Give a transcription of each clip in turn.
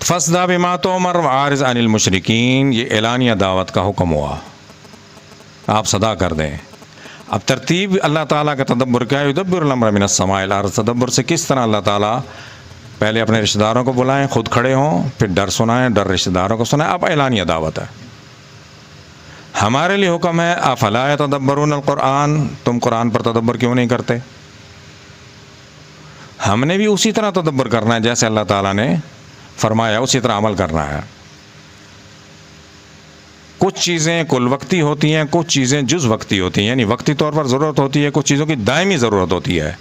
فَاصْدَعْ بِمَا تُؤْمَرْ وَأَعْرِضْ عَنِ الْمُشْرِكِينَ، یہ اعلانیہ دعوت کا حکم ہوا، آپ صدا کر دیں۔ اب ترتیب اللہ تعالیٰ کا تدبر کیا ہے؟ یدبر الامر من السماء الی الارض، تدبر سے کس طرح اللہ تعالیٰ پہلے اپنے رشتہ داروں کو بلائیں، خود کھڑے ہوں، پھر ڈر سنائیں، ڈر رشتہ داروں کو سنائیں۔ اب اعلانیہ دعوت ہے، ہمارے لیے حکم ہے افلا یتدبرون القرآن، تم قرآن پر تدبر کیوں نہیں کرتے؟ ہم نے بھی اسی طرح تدبر کرنا ہے جیسے اللہ تعالیٰ نے فرمایا، اسی طرح عمل کرنا ہے۔ کچھ چیزیں کل وقتی ہوتی ہیں، کچھ چیزیں جز وقتی ہوتی ہیں، یعنی وقتی طور پر ضرورت ہوتی ہے، کچھ چیزوں کی دائمی ضرورت ہوتی ہے۔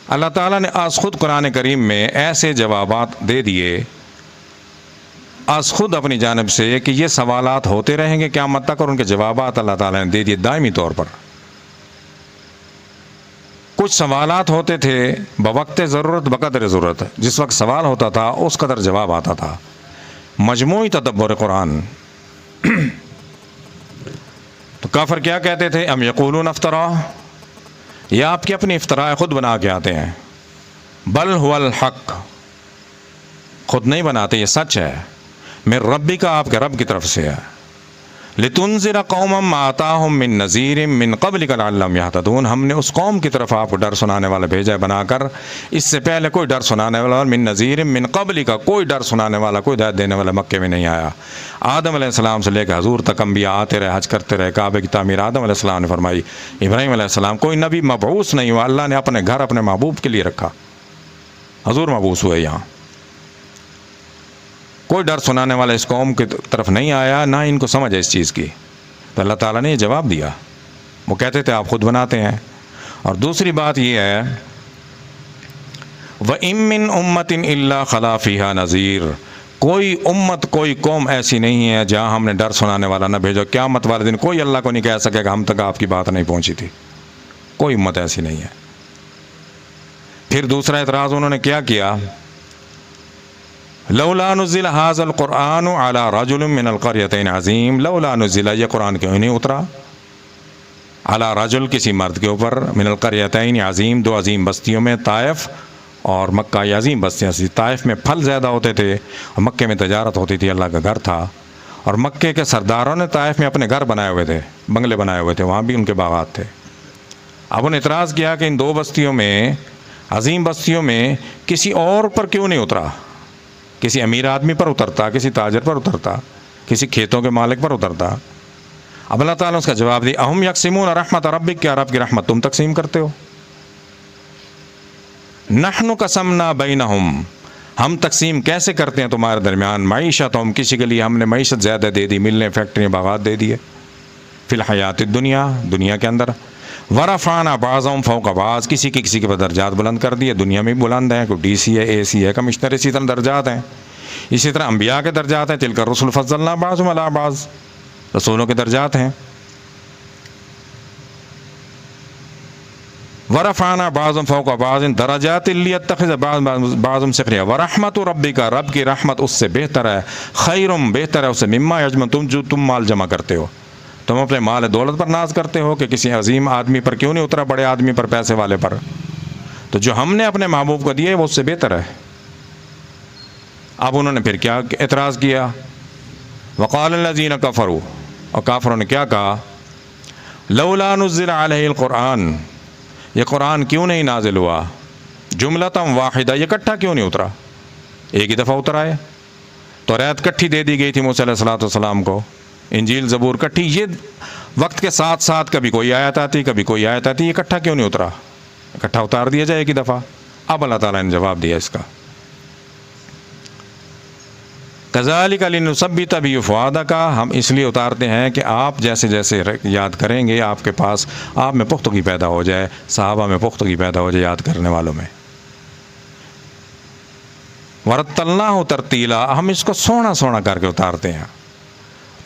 اللہ تعالیٰ نے آج خود قرآن کریم میں ایسے جوابات دے دیے، آج خود اپنی جانب سے، کہ یہ سوالات ہوتے رہیں گے قیامت تک، اور ان کے جوابات اللہ تعالیٰ نے دے دیے دائمی طور پر۔ کچھ سوالات ہوتے تھے بوقت ضرورت، بقدر ضرورت، جس وقت سوال ہوتا تھا اس قدر جواب آتا تھا۔ مجموعی تدبر قرآن۔ تو کافر کیا کہتے تھے؟ ام یقولون افترا، یا آپ کی اپنی افتراء خود بنا کے آتے ہیں۔ بل هو الحق، خود نہیں بناتے، یہ سچ ہے، من ربی کا، آپ کے رب کی طرف سے ہے۔ لتنذر قوما ما آتاهم من نذیر من قبلک لعلهم یہتدون، ہم نے اس قوم کی طرف آپ کو ڈر سنانے والا بھیجا بنا کر، اس سے پہلے کوئی ڈر سنانے والا، من نذیر من قبلک، کوئی ڈر سنانے والا، کوئی ہدایت دینے والا مکے میں نہیں آیا۔ آدم علیہ السلام سے لے کے حضور تک انبیاء آتے رہے، حج کرتے رہے، کعبے کی تعمیر آدم علیہ السلام نے فرمائی، ابراہیم علیہ السلام، کوئی نبی مبعوث نہیں ہوا، اللہ نے اپنے گھر اپنے محبوب کے لیے رکھا، حضور مبعوث ہوئے یہاں۔ کوئی ڈر سنانے والا اس قوم کی طرف نہیں آیا، نہ ان کو سمجھ ہے اس چیز کی۔ تو اللہ تعالیٰ نے یہ جواب دیا، وہ کہتے تھے آپ خود بناتے ہیں۔ اور دوسری بات یہ ہے وَإِن مِّنْ أُمَّةٍ إِلَّا خَلَا فِيهَا نَذِيرٌ، کوئی امت، کوئی قوم ایسی نہیں ہے جہاں ہم نے ڈر سنانے والا نہ بھیجو۔ قیامت والے دن کوئی اللہ کو نہیں کہہ سکے کہ ہم تک آپ کی بات نہیں پہنچی تھی، کوئی امت ایسی نہیں ہے۔ پھر دوسرا اعتراض انہوں نے کیا کیا؟ لولا نزل هذا القرآن على رجل من القريتين عظیم، لولا نزل، یہ قرآن کیوں نہیں اترا؟ على رجل، کسی مرد کے اوپر، من القريتين عظیم، دو عظیم بستیوں میں، طائف اور مکہ، یہ عظیم بستیاں تھیں۔ طائف میں پھل زیادہ ہوتے تھے اور مکے میں تجارت ہوتی تھی، اللہ کا گھر تھا، اور مکے کے سرداروں نے طائف میں اپنے گھر بنائے ہوئے تھے، بنگلے بنائے ہوئے تھے، وہاں بھی ان کے باغات تھے۔ اب انہوں نے اعتراض کیا کہ ان دو بستیوں میں، عظیم بستیوں میں، کسی اور پر کیوں نہیں اترا؟ کسی امیر آدمی پر اترتا، کسی تاجر پر اترتا، کسی کھیتوں کے مالک پر اترتا۔ اب اللہ تعالیٰ نے اس کا جواب دیا، اہم یقسمون رحمت ربک، کیا رب کی رحمت تم تقسیم کرتے ہو؟ نحن قسمنا بینہم، ہم تقسیم کیسے کرتے ہیں تمہارے درمیان، معیشتہم، کسی کے لیے ہم نے معیشت زیادہ دے دی، ملنے فیکٹری باغات دے دیے، فی الحیات الدنیا، دنیا کے اندر، ورفعنا بعضهم فوق بعض، کسی کے پر درجات بلند کر دیے، دنیا میں بھی بلند ہیں، کوئی ڈی سی ہے، اے سی ہے، کمشنر، اسی طرح درجات ہیں۔ اسی طرح انبیاء کے درجات ہیں، تلک الرسل فضلنا بعضهم علی بعض، رسولوں کے درجات ہیں۔ ورفعنا بعضهم فوق بعض درجات لیتخذ بعضهم سخریا، ورحمت ربک، رب کی رحمت اس سے بہتر ہے، خیر، بہتر ہے اس سے، مما یجمعون، جو تم مال جمع کرتے ہو۔ تم اپنے مال دولت پر ناز کرتے ہو کہ کسی عظیم آدمی پر کیوں نہیں اترا، بڑے آدمی پر، پیسے والے پر؟ تو جو ہم نے اپنے محبوب کو دیے وہ اس سے بہتر ہے۔ اب انہوں نے پھر کیا اعتراض کیا؟ وقال الذین کفروا، اور کافروں نے کیا کہا؟ لولا نزل علیہ القرآن، یہ قرآن کیوں نہیں نازل ہوا جملۃ واحدہ، یہ اکٹھا کیوں نہیں اترا، ایک ہی دفعہ اترا ہے؟ تو توریت کٹھی دے دی گئی تھی موسیٰ علیہ السلام کو، انجیل زبور کٹھی، یہ وقت کے ساتھ ساتھ کبھی کوئی آیت آتی، کبھی کوئی آیت آتی، یہ اکٹھا کیوں نہیں اترا؟ اکٹھا اتار دیا جائے ایک ہی دفعہ۔ اب اللہ تعالیٰ نے جواب دیا اس کا، کذالک لنثبت بہ فؤادک، ہم اس لیے اتارتے ہیں کہ آپ جیسے جیسے یاد کریں گے، آپ کے پاس، آپ میں پختگی پیدا ہو جائے، صحابہ میں پختگی پیدا ہو جائے یاد کرنے والوں میں۔ ورتلناہ ترتیلا، ہم اس کو سونا سونا کر کے اتارتے ہیں،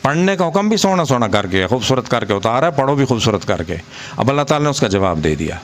پڑھنے کا حکم بھی سونا سونا کر کے، خوبصورت کر کے اتارا ہے، پڑھو بھی خوبصورت کر کے۔ اب اللہ تعالیٰ نے اس کا جواب دے دیا۔